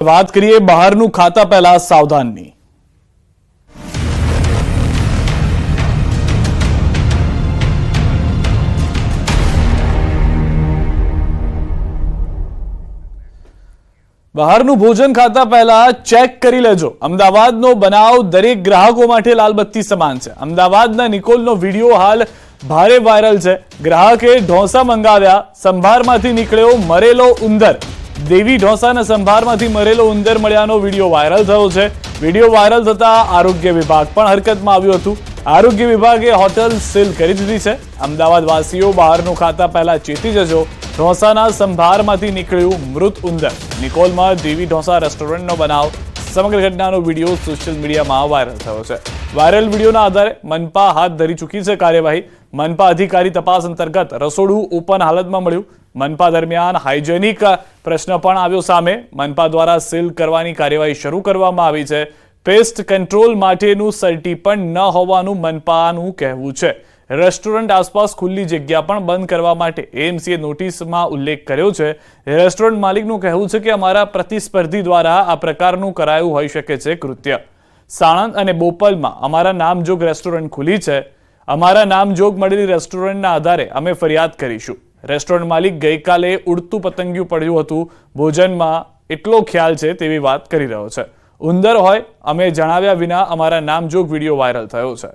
વાત કરીએ બહારનું ખાતા પહેલા સાવધાનની। બહારનું ભોજન ખાતા પહેલા ચેક કરી લેજો। અમદાવાદનો બનાવ દરેક ગ્રાહકો માટે લાલબત્તી સમાન છે। અમદાવાદના નિકોલનો વિડીયો હાલ ભારે વાયરલ છે। ગ્રાહકે ઢોસા મંગાવ્યા, સંભારમાંથી નીકળ્યો મરેલો ઉંદર। દેવી ઢોસાના સંભારમાંથી મરેલો ઉંદર મળ્યાનો વિડીયો વાયરલ થયો છે। વિડીયો વાયરલ થતા આરોગ્ય વિભાગ પણ હરકતમાં આવ્યું હતું। આરોગ્ય વિભાગે હોટેલ સીલ કરી દીધી છે। અમદાવાદ વાસીઓ બહારનું ખાતા પહેલા ચેતી જજો। ઢોસાના સંભારમાંથી નીકળ્યું મૃત ઉંદર। નિકોલમાં દેવી ઢોસા રેસ્ટોરન્ટનો બનાવ। સમગ્ર ઘટનાનો વિડીયો સોશિયલ મીડિયામાં વાયરલ થયો છે। વાયરલ વિડીયોના આધારે મનપા હાથ ધરી ચૂકી છે કાર્યવાહી। મનપા અધિકારી તપાસ અંતર્ગત રસોડું ઓપન હાલતમાં મળ્યું। મનપા દરમિયાન હાઇજેનિક પ્રશ્ન પણ આવ્યો સામે। મનપા દ્વારા સીલ કરવાની કાર્યવાહી શરૂ કરવામાં આવી છે। પેસ્ટ કંટ્રોલ માટેનું સર્ટી પણ ન હોવાનું મનપાનું કહેવું છે। રેસ્ટોરન્ટ આસપાસ ખુલ્લી જગ્યા પણ બંધ કરવા માટે એએમસીએ નોટિસમાં ઉલ્લેખ કર્યો છે। રેસ્ટોરન્ટ માલિકનું કહેવું છે કે અમારા પ્રતિસ્પર્ધી દ્વારા આ પ્રકારનું કરાયું હોઈ શકે છે કૃત્ય। સાણંદ અને બોપલમાં અમારા નામજોગ રેસ્ટોરન્ટ ખુલી છે। અમારા નામજોગ મળેલી રેસ્ટોરન્ટના આધારે અમે ફરિયાદ કરીશું। રેસ્ટોરન્ટ માલિક ગઈકાલે ઉડતું પતંગિયું પડ્યું હતું। ભોજનમાં એટલો ખ્યાલ છે તેવી વાત કરી રહ્યો છે। ઉંદર હોય અમે જણાવ્યા વિના અમારા નામજોગ વિડીયો વાયરલ થયો છે।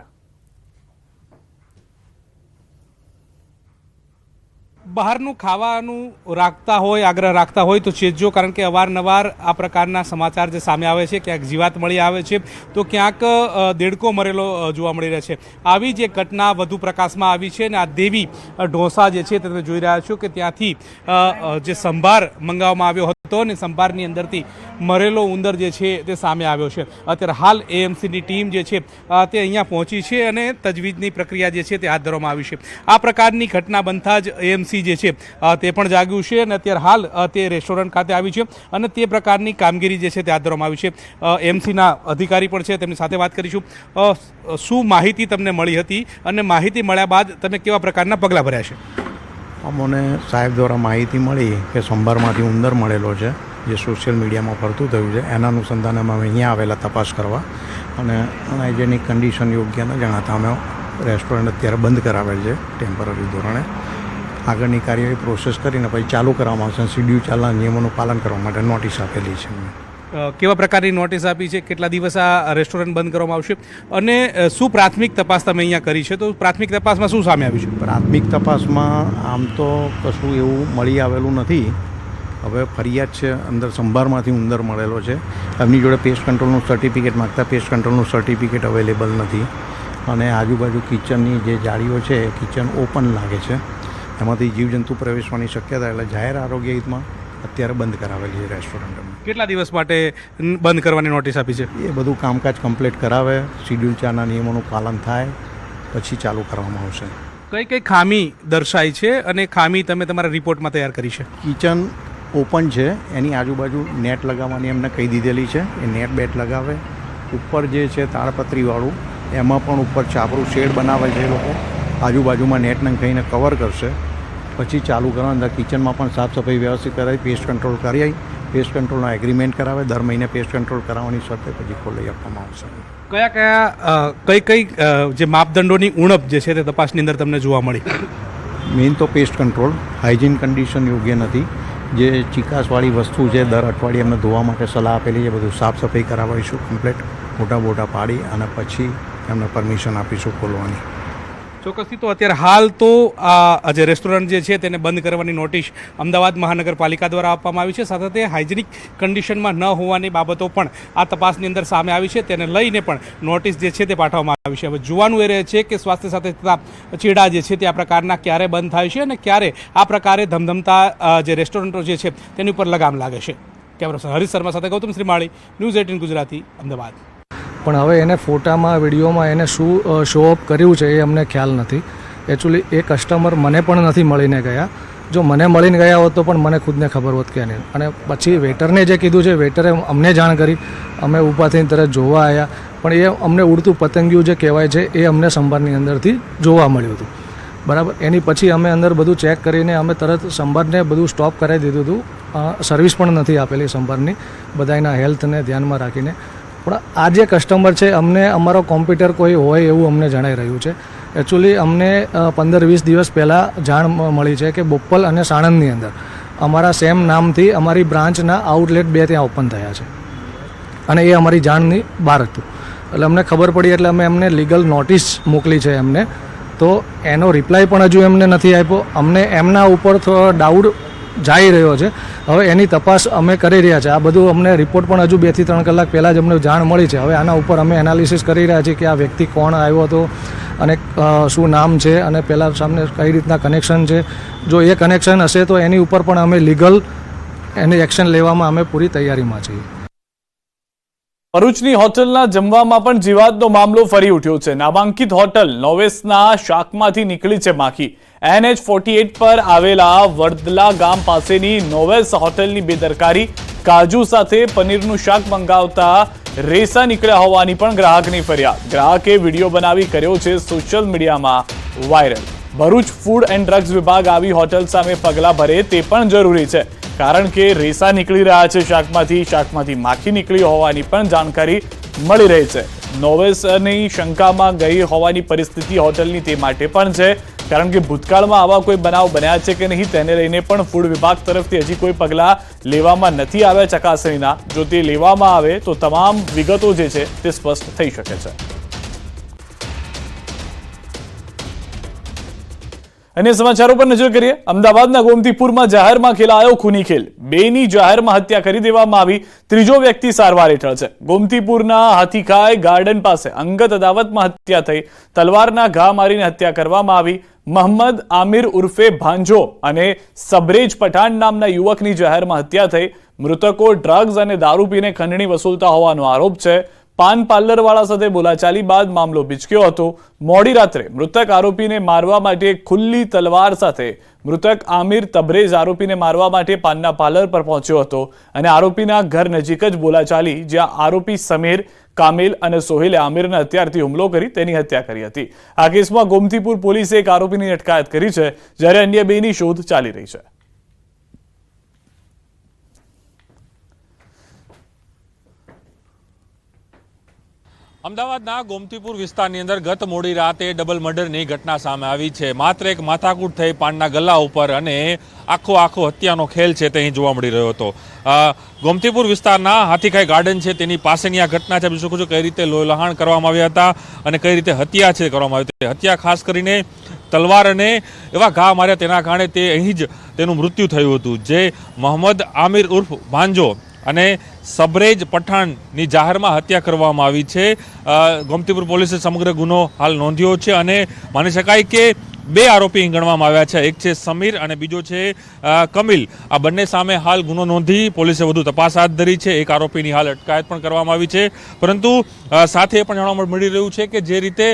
બહારનું ખાવાનું રાખતા હોય, આગ્રહ રાખતા હોય તો ચેતજો, કારણ કે અવારનવાર આ પ્રકારના સમાચાર જે સામે આવે છે, ક્યાંક જીવાત મળી આવે છે તો ક્યાંક દેડકો મરેલો જોવા મળી રહે છે। આવી જ એક ઘટના વધુ પ્રકાશમાં આવી છે અને આ દેવી ઢોસા જે છે તમે જોઈ રહ્યા છો કે ત્યાંથી જે સંભાર મંગાવવામાં આવ્યો હતો અને સંભારની અંદરથી મરેલો ઉંદર જે છે તે સામે આવ્યો છે। અત્યારે હાલ એએમસીની ટીમ જે છે તે અહીંયા પહોંચી છે અને તજવીજની પ્રક્રિયા જે છે તે હાથ ધરવામાં આવી છે। આ પ્રકારની ઘટના બનતા જ એએમસી જે છે તે પણ જાગ્યું છે અને અત્યારે હાલ તે રેસ્ટોરન્ટ ખાતે આવી છે અને તે પ્રકારની કામગીરી જે છે તે હાથ ધરવામાં આવી છે। એએમસીના અધિકારી પણ છે, તેમની સાથે વાત કરીશું। શું માહિતી તમને મળી હતી અને માહિતી મળ્યા બાદ તમે કેવા પ્રકારના પગલાં ભર્યા છે? અમને સાહેબ દ્વારા માહિતી મળી કે સંભારમાંથી ઉંદર મળેલો છે, જે સોશિયલ મીડિયામાં ફરતું થયું છે। એના અનુસંધાને અમે અહીંયા આવેલા તપાસ કરવા અને હાઇજેનિક કન્ડિશન યોગ્ય ન જણાતા અમે રેસ્ટોરન્ટ અત્યારે બંધ કરાવેલ છે ટેમ્પરરી ધોરણે। આગળની કાર્યવાહી પ્રોસેસ કરીને પછી ચાલુ કરવામાં આવશે। શિડ્યુલ ચાલના નિયમોનું પાલન કરવા માટે નોટિસ આપેલી છે। કેવા પ્રકારની નોટિસ આપી છે? કેટલા દિવસ આ રેસ્ટોરન્ટ બંધ કરવામાં આવશે અને શું પ્રાથમિક તપાસ તમે અહીંયા કરી છે? તો પ્રાથમિક તપાસમાં શું સામે આવ્યું છે? પ્રાથમિક તપાસમાં આમ તો કશું એવું મળી આવેલું નથી। હવે ફરિયાદ છે અંદર સંભારમાંથી ઉંદર મળેલો છે। એમની જોડે પેસ્ટ કંટ્રોલનું સર્ટિફિકેટ માગતા પેસ્ટ કંટ્રોલનું સર્ટિફિકેટ અવેલેબલ નથી અને આજુબાજુ કિચનની જે જાળીઓ છે એ કિચન ઓપન લાગે છે, એમાંથી જીવજંતુ પ્રવેશવાની શક્યતા, એટલે જાહેર આરોગ્ય હિતમાં અત્યારે બંધ કરાવેલી છે રેસ્ટોરન્ટ। કેટલા દિવસ માટે બંધ કરવાની નોટિસ આપી છે? એ બધું કામકાજ કમ્પ્લીટ કરાવે, શિડ્યુલ ચારના નિયમોનું પાલન થાય પછી ચાલુ કરવામાં આવશે। કઈ કઈ ખામી દર્શાઈ છે અને ખામી તમે તમારા રિપોર્ટમાં તૈયાર કરી છે? કિચન ઓપન છે, એની આજુબાજુ નેટ લગાવવાની એમને કહી દીધેલી છે, એ નેટ બેટ લગાવે। ઉપર જે છે તાળપત્રીવાળું એમાં પણ ઉપર છાપરું શેડ બનાવે છે એ લોકો, આજુબાજુમાં નેટને કહીને કવર કરશે પછી ચાલુ કરવા। અંદર કિચનમાં પણ સાફ સફાઈ વ્યવસ્થિત કરાવી, પેસ્ટ કંટ્રોલ કરાવી, પેસ્ટ કંટ્રોલનો એગ્રીમેન્ટ કરાવે, દર મહિને પેસ્ટ કંટ્રોલ કરાવવાની શરતે પછી ખોલી આપવામાં આવશે। કઈ જે માપદંડોની ઉણપ જે છે તે તપાસની અંદર તમને જોવા મળી? મેઇન તો પેસ્ટ કંટ્રોલ, હાઇજીન કન્ડિશન યોગ્ય નથી। જે ચીકાસવાળી વસ્તુ છે દર અઠવાડિયે એમને ધોવા માટે સલાહ આપેલી છે, બધું સાફ સફાઈ કરાવીશું કમ્પ્લીટ, મોટા પાડી અને પછી એમને પરમિશન આપીશું ખોલવાની। ચોક્કસથી તો અત્યારે હાલ તો આ જે રેસ્ટોરન્ટ જે છે તેને બંધ કરવાની નોટિસ અમદાવાદ મહાનગરપાલિકા દ્વારા આપવામાં આવી છે। સાથે તે હાઇજેનિક કન્ડિશનમાં ન હોવાની બાબતો પણ આ તપાસની અંદર સામે આવી છે, તેને લઈને પણ નોટિસ જે છે તે પાઠવવામાં આવી છે। હવે જોવાનું એ રહે છે કે સ્વાસ્થ્ય સાથે થતા ચેડા જે છે તે આ પ્રકારના ક્યારે બંધ થાય છે અને ક્યારે આ પ્રકારે ધમધમતા જે રેસ્ટોરન્ટો જે છે તેની ઉપર લગામ લાગે છે। કેમેરા પર્સન હરીશ શર્મા સાથે ગૌતમ શ્રીમાળી, ન્યૂઝ 18 ગુજરાતી, અમદાવાદ। પણ હવે એને ફોટામાં વિડીયોમાં એને શું શો ઓફ કર્યું છે એ અમને ખ્યાલ નથી। એકચ્યુઅલી એ કસ્ટમર મને પણ નથી મળીને ગયા। જો મને મળીને ગયા હોત તો પણ મને ખુદને ખબર હોત કે નહીં। અને પછી વેટરને જે કીધું છે, વેટરે અમને જાણ કરી, અમે ઊભા થઈને તરત જોવા આવ્યા, પણ એ અમને ઉડતું પતંગિયું જે કહેવાય છે એ અમને સંભારની અંદરથી જોવા મળ્યું હતું। બરાબર. એની પછી અમે અંદર બધું ચેક કરીને અમે તરત સંભારને બધું સ્ટોપ કરાવી દીધું હતું. સર્વિસ પણ નથી આપેલી સંભારની, બધાના હેલ્થને ધ્યાનમાં રાખીને. પણ આ જે કસ્ટમર છે અમને અમારો કોમ્પ્યુટર કોઈ હોય એવું અમને જણાઈ રહ્યું છે. એકચ્યુઅલી અમને 15-20 દિવસ પહેલાં જાણ મળી છે કે બોપલ અને સાણંદની અંદર અમારા સેમ નામથી અમારી બ્રાન્ચના આઉટલેટ 2 ત્યાં ઓપન થયા છે અને એ અમારી જાણની બહાર હતું. એટલે અમને ખબર પડી એટલે અમે એમને લીગલ નોટિસ મોકલી છે એમને. તો એનો રિપ્લાય પણ હજુ એમને નથી આપ્યો. અમને એમના ઉપર થોડો ડાઉટ જઈ રહ્યો છે. હવે એની તપાસ અમે કરી રહ્યા છીએ. આ બધું અમને રિપોર્ટ પણ હજુ 2 થી 3 કલાક પહેલાં જ અમને જાણ મળી છે. હવે આના ઉપર અમે એનાલિસિસ કરી રહ્યા છીએ કે આ વ્યક્તિ કોણ આવ્યો હતો અને શું નામ છે અને પહેલાં સામને કઈ રીતના કનેક્શન છે. જો એ કનેક્શન હશે તો એની ઉપર પણ અમે લીગલ એની એક્શન લેવામાં અમે પૂરી તૈયારીમાં છીએ. ભરૂચની હોટલના જમવામાં પણ જીવાતનો મામલો ફરી ઉઠ્યો છે. નામાંકિત હોટલ નોવેસના શાકમાંથી નીકળી છે માખી. NH48 પર આવેલા વડદલા ગામ પાસેની નોવેસ હોટલની બેદરકારી. કાજુ સાથે પનીરનું શાક મંગાવતા રેસા નીકળ્યા હોવાની પણ ગ્રાહકની ફરિયાદ. ગ્રાહકે વિડીયો બનાવી કર્યો છે સોશિયલ મીડિયામાં viral. Bharuch food and drugs વિભાગ આવી હોટલ સામે પગલાં ભરે તે પણ જરૂરી છે, કારણ કે રેસા નીકળી રહ્યા છે શાકમાંથી માખી નીકળી હોવાની પણ જાણકારી મળી રહી છે. નોવેસની શંકામાં ગઈ હોવાની પરિસ્થિતિ હોટલની તે માટે પણ છે, કારણ કે ભૂતકાળમાં આવા કોઈ બનાવ બન્યા છે કે નહીં તેને લઈને પણ ફૂડ વિભાગ તરફથી હજી કોઈ પગલાં લેવામાં નથી આવ્યા ચકાસણીના. જો તે લેવામાં આવે તો તમામ વિગતો જે છે તે સ્પષ્ટ થઈ શકે છે. અન્ય સમાચારો પર નજર કરીએ. અમદાવાદના ગોમતીપુરમાં જાહેરમાં ખેલાયો ખૂની ખેલ. 2ની જાહેરમાં હત્યા કરી દેવામાં આવી. ત્રીજો વ્યક્તિ સારવાર હેઠળ છે. ગોમતીપુરના હાથીખાઈ ગાર્ડન પાસે અંગત અદાવતમાં હત્યા થઈ. તલવારના ઘા મારીને હત્યા કરવામાં આવી. મોહમ્મદ આમિર ઉર્ફે ભાંજો અને સબરેજ પઠાણ નામના યુવકની જાહેરમાં હત્યા થઈ. મૃતકો ડ્રગ્સ અને દારૂ પીને ખંડણી વસૂલતા હોવાનો આરોપ છે. પાન પાર્લરવાળા સાથે બોલાચાલી બાદ મામલો ભીચક્યો હતો. મોડી રાત્રે મૃતક આરોપીને મારવા માટે ખુલ્લી તલવાર સાથે મૃતક આમિર તબરેજ આરોપીને મારવા માટે પાનના પાર્લર પર પહોંચ્યો હતો અને આરોપીના ઘર નજીક જ બોલાચાલી, જ્યાં આરોપી સમીર, કામિલ અને સોહેલે આમિરના હથિયારથી હુમલો કરી તેની હત્યા કરી હતી. આ કેસમાં ગોમતીપુર પોલીસે એક આરોપીની અટકાયત કરી છે, જ્યારે અન્ય 2ની શોધ ચાલી રહી છે. અમદાવાદના ગોમતીપુર વિસ્તારની અંદર ગત મોડી રાતે ડબલ મર્ડરની ઘટના સામે આવી છે. માત્ર એક માથાકૂટ થઈ પાનના ગલ્લા ઉપર અને આખો હત્યાનો ખેલ છે તે અહીં જોવા મળી રહ્યો હતો. ગોમતીપુર વિસ્તારના હાથીખાઈ ગાર્ડન છે તેની પાસેની આ ઘટના છે. શું કઈ રીતે લોહી કરવામાં આવ્યા હતા અને કઈ રીતે હત્યા છે કરવામાં આવી હતી. હત્યા ખાસ કરીને તલવાર અને એવા ઘા માર્યા તેના કારણે તે અહીં જ તેનું મૃત્યુ થયું હતું. જે મોહમ્મદ આમિર ઉર્ફ ભાંજો અને સબરેજ પઠાણની જાહેરમાં હત્યા કરવામાં આવી છે. ગોમતીપુર પોલીસે સમગ્ર ગુનો હાલ નોંધ્યો છે અને માની શકાય કે 2 આરોપી ગણવામાં આવ્યા છે. એક છે સમીર અને બીજો છે કમિલ. આ બંને સામે હાલ ગુનો નોંધી પોલીસે વધુ તપાસ હાથ ધરી છે. એક આરોપીની હાલ અટકાયત પણ કરવામાં આવી છે. પરંતુ સાથે એ પણ જાણવા મળી રહ્યું છે કે જે રીતે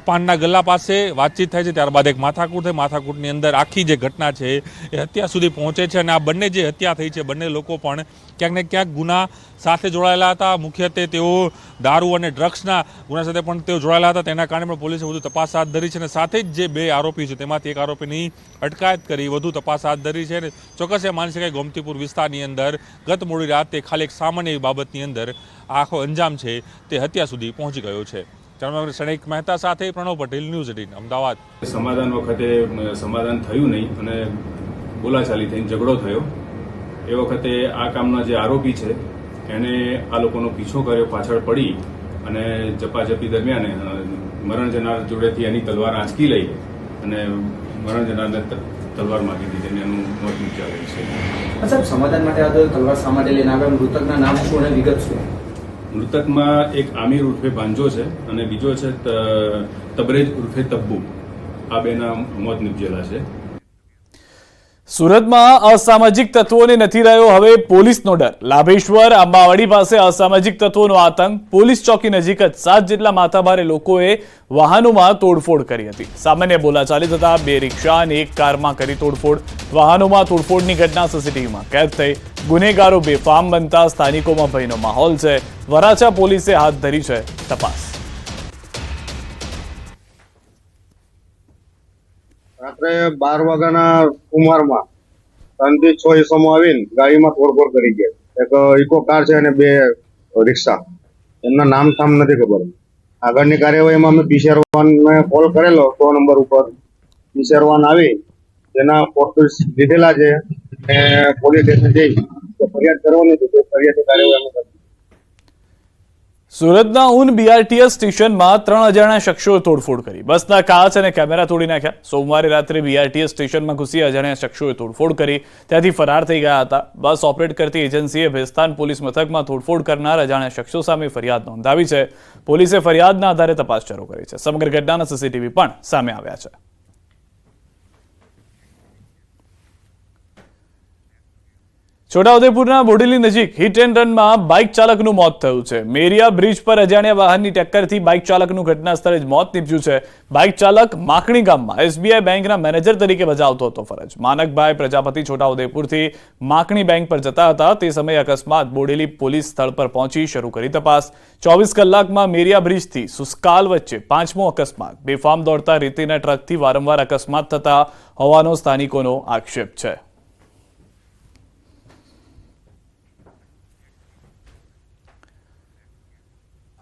પાનના ગલ્લા પાસે વાતચીત થાય છે, ત્યારબાદ એક માથાકૂટ થાય. માથાકૂટની અંદર આખી જે ઘટના છે એ હત્યા સુધી પહોંચે છે અને આ બંને જે હત્યા થઈ છે બંને લોકો પણ ક્યાંક ને ક્યાંક ગુના સાથે જોડાયેલા હતા. મુખ્યત્વે તેઓ દારૂ અને ડ્રગ્સના ગુના સાથે પણ તેઓ જોડાયેલા હતા. તેના કારણે પણ પોલીસે વધુ તપાસ હાથ ધરી છે અને સાથે જ જે 2 આરોપી છે તેમાંથી એક આરોપીની અટકાયત કરી વધુ તપાસ હાથ ધરી છે. ચોક્કસ એ માની શકાય ગોમતીપુર વિસ્તારની અંદર ગત મોડી રાતે ખાલી એક સામાન્ય એવી બાબતની અંદર આખો અંજામ છે તે હત્યા સુધી પહોંચી ગયો છે. ક્ષણિક મહેતા સાથે પ્રણવ પટેલ, ન્યૂઝ 18 અમદાવાદ. સમાધાન વખતે સમાધાન થયું નહીં અને બોલાચાલી થઈને ઝઘડો થયો. એ વખતે આ કામના જે આરોપી છે એને આ લોકોનો પીછો કર્યો, પાછળ પડી અને ઝપાઝપી દરમિયાન મરણ જનાર જોડેથી એની તલવાર આંચકી લઈ અને મરણ જનારને તલવાર માગી દીધી અને એનું મોત નીપજાવેલ છે. સાહેબ, સમાધાન માટે આ તલવાર શા માટે લઈને આવ્યા? મૃતકના નામ શું અને વિગત શું? મૃતકમાં એક આમિર ઉર્ફે ભાંજો છે અને બીજો છે તબરેજ ઉર્ફે તબ્બુ. આ 2ના મોત નીપજેલા છે. સુરતમાં અસામાજિક તત્વોને નથી રહ્યો હવે પોલીસનો ડર. લાભેશ્વર આંબાવાડી પાસે અસામાજિક તત્વોનો આતંક. પોલીસ ચોકી નજીક જ 7 જેટલા માથાભારે લોકોએ વાહનોમાં તોડફોડ કરી હતી. સામાન્ય બોલાચાલી થતા 2 રિક્ષા અને 1 કારમાં કરી તોડફોડ. વાહનોમાં તોડફોડની ઘટના સીસીટીવીમાં કેદ થઈ. ગુનેગારો બેફામ બનતા સ્થાનિકોમાં ભયનો માહોલ છે. વરાછા પોલીસે હાથ ધરી છે તપાસ. રાત્રે 12 વાગ્યાના સુમારમાં 3 થી 6 ઈસમો આવીને ગાડીમાં તોડફોડ કરી ગયા. એક ઇકો કાર છે અને 2 રિક્ષા. એમના નામ નથી ખબર. આગળની કાર્યવાહીમાં અમે પીસીઆર-1 કોલ કરેલો 100 નંબર ઉપર. પીસીઆર-1 આવી તેના ફોટોસ લીધેલા છે અને પોલીસ સ્ટેશન જઈ ફરિયાદ કરવાની હતી. તે ફરિયાદની કાર્યવાહી અમે કરી. સુરતના ઉન બીઆરટીએસ સ્ટેશનમાં 3 અજાણ્યા શખ્સોએ તોડફોડ કરી. બસના કાચ અને કેમેરા તોડી નાખ્યા. સોમવારે રાત્રે બીઆરટીએસ સ્ટેશનમાં ઘૂસી અજાણ્યા શખ્સોએ તોડફોડ કરી ત્યાંથી ફરાર થઈ ગયા હતા. બસ ઓપરેટ કરતી એજન્સીએ ભેસ્તાન પોલીસ મથકમાં તોડફોડ કરનાર અજાણ્યા શખ્સો સામે ફરિયાદ નોંધાવી છે. પોલીસે ફરિયાદના આધારે તપાસ શરૂ કરી છે. સમગ્ર ઘટનાના સીસીટીવી પણ સામે આવ્યા છે. છોટાઉદેપુરના બોડેલી નજીક હિટ એન્ડ રનમાં બાઇક ચાલકનું મોત થયું છે. મેરિયા બ્રિજ પર અજાણ્યા વાહનની ટક્કરથી બાઇક ચાલકનું ઘટના સ્થળે જ મોત નીપજ્યું છે. બાઇક ચાલક માખણી ગામમાં એસબીઆઈ બેંકના મેનેજર તરીકે બજાવતો હતો ફરજ. માનકભાઈ પ્રજાપતિ છોટાઉદેપુરથી માખણી બેંક પર જતા હતા. તે સમયે અકસ્માત. બોડેલી પોલીસ સ્થળ પર પહોંચી શરૂ કરી તપાસ. 24 કલાકમાં મેરિયા બ્રિજથી સુસ્કાલ વચ્ચે 5મો અકસ્માત. બેફામ દોડતા રેતીના ટ્રકથી વારંવાર અકસ્માત થતા હોવાનો સ્થાનિકોનો આક્ષેપ છે.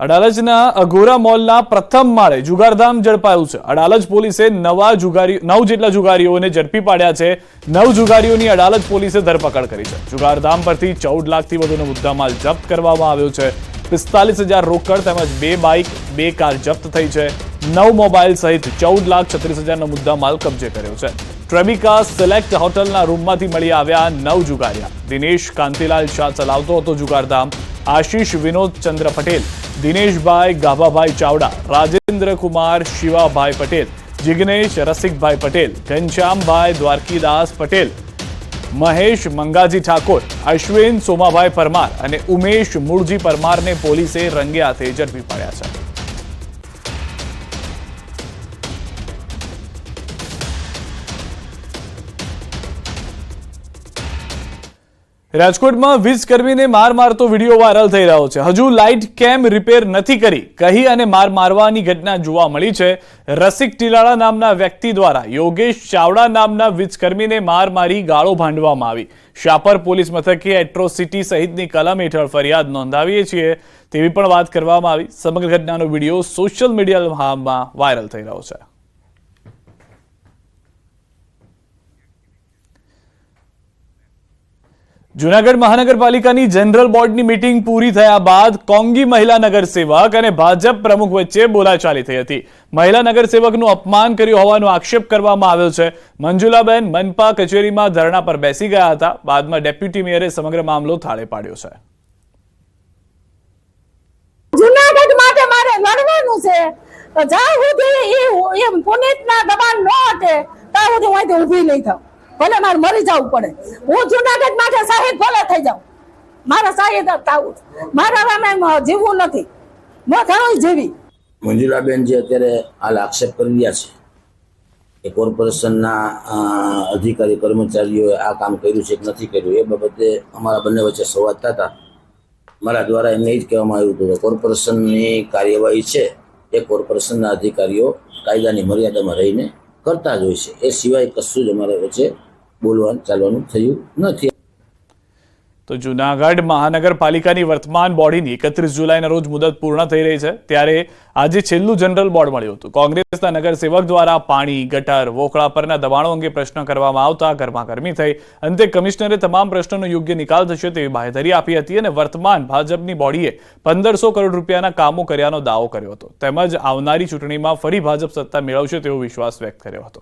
અડાલજના અઘોરા મોલના પ્રથમ માળે જુગારધામ ઝડપાયું છે. અડાલજ પોલીસે 9 જેટલા જુગારીઓને ઝડપી પાડ્યા છે. 9 જુગારીઓની અડાલજ પોલીસે ધરપકડ કરી છે. જુગારધામ પરથી 14 લાખથી વધુનો મુદ્દામાલ જપ્ત કરવામાં આવ્યો છે. 45,000 રોકડ તેમજ 2 બાઇક 2 કાર જપ્ત થઈ છે. 9 મોબાઈલ સહિત 14,36,000નો મુદ્દામાલ કબજે કર્યો છે. ટ્રેમિકા સિલેક્ટ હોટલના રૂમમાંથી મળી આવ્યા 9 જુગારિયા. દિનેશ કાંતિલાલ શાહ ચલાવતો હતો જુગારધામ. આશીષ વિનોદ ચંદ્ર પટેલ, દિનેશભાઈ ગાભાભાઈ ચાવડા, રાજેન્દ્ર કુમાર શિવાભાઈ પટેલ, જિગ્નેશ રસિકભાઈ પટેલ, ઘનશ્યામભાઈ દ્વારકીદાસ પટેલ, મહેશ મંગાજી ઠાકોર, અશ્વિન સોમાભાઈ પરમાર અને ઉમેશ મૂળજી પરમારને પોલીસે રંગે હાથે ઝડપી પાડ્યા છે. રાજકોટમાં વીજકર્મીને માર મારતો વિડીયો વાયરલ થઈ રહ્યો છે. હજુ લાઇટ કેમ રિપેર નથી કરી કહી અને માર મારવાની ઘટના જોવા મળી છે. રસિક ટીલાળા નામના વ્યક્તિ દ્વારા યોગેશ ચાવડા નામના વીજકર્મીને માર મારી ગાળો ભાંડવામાં આવી. શાપર પોલીસ મથકે એટ્રોસિટી સહિતની કલમ હેઠળ ફરિયાદ નોંધાવીએ છીએ તેવી પણ વાત કરવામાં આવી. સમગ્ર ઘટનાનો વિડીયો સોશિયલ મીડિયામાં વાયરલ થઈ રહ્યો છે. જૂનાગઢ મહાનગરપાલિકાની જનરલ બોર્ડની મીટિંગ પૂરી થયા બાદ કોંગી મહિલા નગરસેવક અને ભાજપ પ્રમુખ વચ્ચે બોલાચાલી થઈ હતી. મહિલા નગરસેવકનું અપમાન કર્યું હોવાનો આક્ષેપ કરવામાં આવ્યો છે. મંજુલાબેન મનપા કચેરીમાં ધરણા પર બેસી ગયા હતા. બાદમાં ડેપ્યુટી મેયરે સમગ્ર મામલો થાળે પાડ્યો છે. જૂનાગઢ માટે મારે લડવાનું છે તો જ્યાં સુધી એ પુનિતના દબાણ ન હટે ત્યાં સુધી હું ઊભી નહીં થાઉં. ભલે મારે મરી જવું પડે. હું જૂનાગઢ માટે શહીદ ભલે થઈ જાઉં. મારા શહીદ થવું. મારા જીવવું નથી. હું ઘણું જીવી. મંજુલાબેન જે અત્યારે હાલ આક્ષેપ કરી રહ્યા છે એ કોર્પોરેશનના અધિકારી કર્મચારીઓએ આ કામ કર્યું છે કે નથી કર્યું એ બાબતે અમારા બંને વચ્ચે સંવાદ થતા મારા દ્વારા એમને એ જ કહેવામાં આવ્યું હતું કે કોર્પોરેશનની કાર્યવાહી છે એ કોર્પોરેશનના અધિકારીઓ કાયદાની મર્યાદામાં રહીને કરતા જ હોય છે. એ સિવાય કશું જ અમારા વચ્ચે બોલવાનું ચાલવાનું થયું નથી. તો જૂનાગઢ મહાનગરપાલિકાની વર્તમાન બોડીની 31 જુલાઈના રોજ મુદત પૂર્ણ થઈ રહી છે ત્યારે આજે છેલ્લું જનરલ બોર્ડ મળ્યું હતું. કોંગ્રેસના નગરસેવક દ્વારા પાણી, ગટર, વોકળા પરના દબાણો અંગે પ્રશ્ન કરવામાં આવતા ગરમાગરમી થઈ. અંતે કમિશનરે તમામ પ્રશ્નોનો યોગ્ય નિકાલ થશે તેવી બાહેધરી આપી હતી અને વર્તમાન ભાજપની બોડીએ 1500 કરોડ રૂપિયાના કામો કર્યાનો દાવો કર્યો હતો તેમજ આવનારી ચૂંટણીમાં ફરી ભાજપ સત્તા મેળવશે તેવો વિશ્વાસ વ્યક્ત કર્યો હતો.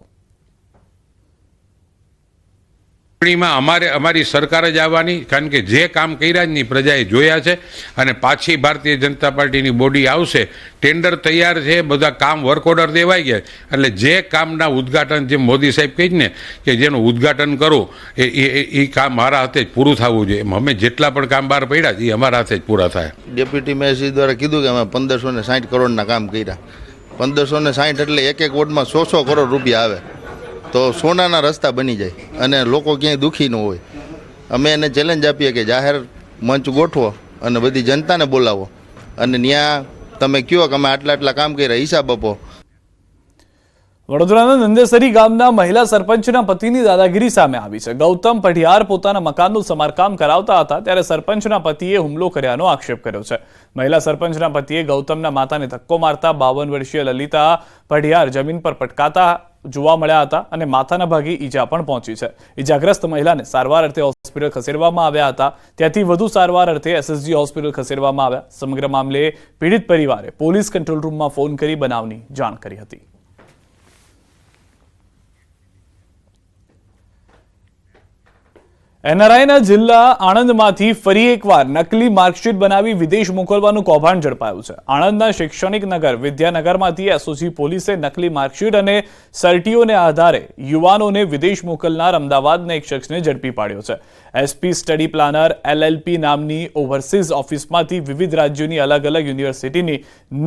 અમારી સરકાર જ આવવાની, કારણ કે જે કામ કર્યા જ નહીં પ્રજાએ જોયા છે અને પાછી ભારતીય જનતા પાર્ટીની બોડી આવશે. ટેન્ડર તૈયાર છે, બધા કામ વર્ક ઓર્ડર દેવાઈ ગયા એટલે જે કામના ઉદ્ઘાટન જે મોદી સાહેબ કહી ને કે જેનું ઉદ્ઘાટન કરું એ કામ મારા હાથે જ પૂરું થવું જોઈએ. અમે જેટલા પણ કામ બહાર પડ્યા એ અમારા હાથે જ પૂરા થાય. ડેપ્યુટી મેયર દ્વારા કીધું કે અમે 1560 કરોડના કામ કર્યા. 1560 એટલે એક વોર્ડમાં 100 કરોડ રૂપિયા આવે તો સોનાના રસ્તા બની જાય અને લોકો ક્યાંય દુઃખી ન હોય. અમે એને ચેલેન્જ આપીએ કે જાહેર મંચ ગોઠવો અને બધી જનતાને બોલાવો અને ત્યાં તમે કહો કે અમે આટલા કામ કર્યા હિસાબ આપો. વડોદરાના નંદેસરી ગામના મહિલા સરપંચના પતિની દાદાગીરી સામે આવી છે. ગૌતમ પઢિયાર પોતાના મકાનનું સમારકામ કરાવતા હતા ત્યારે સરપંચના પતિએ હુમલો કર્યાનો આક્ષેપ કર્યો છે. મહિલા સરપંચના પતિએ ગૌતમના માતાને ધક્કો મારતા 52 વર્ષીય લલિતા પઢિયાર જમીન પર પટકાતા જોવા મળ્યા હતા અને માથાના ભાગે ઈજા પણ પહોંચી છે. ઈજાગ્રસ્ત મહિલાને સારવાર અર્થે હોસ્પિટલ ખસેડવામાં આવ્યા હતા. ત્યાંથી વધુ સારવાર અર્થે SSG હોસ્પિટલ ખસેડવામાં આવ્યા. સમગ્ર મામલે પીડિત પરિવારે પોલીસ કંટ્રોલ રૂમમાં ફોન કરી બનાવની જાણ કરી હતી. NRIના જિલ્લા આણંદમાંથી ફરી એકવાર નકલી માર્કશીટ બનાવી વિદેશ મોકલવાનું કૌભાંડ ઝડપાયું છે. આણંદના શૈક્ષણિક નગર વિદ્યાનગરમાંથી SOG પોલીસે નકલી માર્કશીટ અને સર્ટીઓને આધારે યુવાનોને વિદેશ મોકલનાર અમદાવાદના એક શખ્સને ઝડપી પાડ્યો છે. SP સ્ટડી પ્લાનર LLP નામની ઓવરસીઝ ઓફિસમાંથી વિવિધ રાજ્યોની અલગ અલગ યુનિવર્સિટીની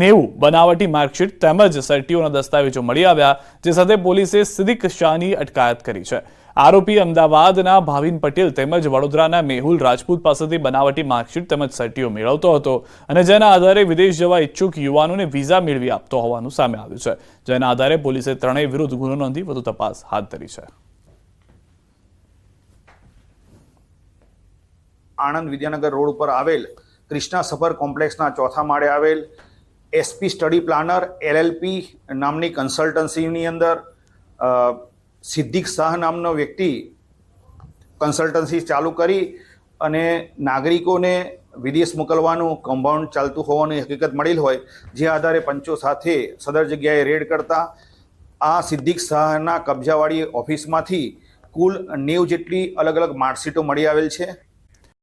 90 બનાવટી માર્કશીટ તેમજ સર્ટીઓના દસ્તાવેજો મળી આવ્યા, જે સાથે પોલીસે સિદ્દીક શાહની અટકાયત કરી છે. આરોપી અમદાવાદના ભાવિન પટેલ તેમજ વડોદરાના મેહુલ રાજપૂત પાસેથી બનાવટી માર્કશીટ તેમજ સર્ટીઓ મેળવતો હતો અને જેના આધારે વિદેશ જવા ઈચ્છુક યુવાનોને વિઝા મેળવી આપતો હોવાનું સામે આવ્યું છે. જેના આધારે પોલીસે ત્રણેય વિરુદ્ધ ગુનો નોંધી વધુ તપાસ હાથ ધરી છે. આણંદ વિદ્યાનગર રોડ ઉપર આવેલ કૃષ્ણા સફર કોમ્પ્લેક્સના ચોથા માળે આવેલ SP સ્ટડી પ્લાનર LLP નામની કન્સલ્ટન્સીની અંદર સિદ્દીક શાહ નામનો વ્યક્તિ કન્સલ્ટન્સી ચાલુ કરી અને નાગરિકોને વિદેશ મોકલવાનું કૌભાંડ ચાલતું હોવાની હકીકત મળેલ હોય, જે આધારે પંચો સાથે સદર જગ્યાએ રેડ કરતા આ સિદ્દીક શાહના કબજાવાળી ઓફિસમાંથી કુલ 90 જેટલી અલગ અલગ માર્કશીટો મળી આવેલ છે.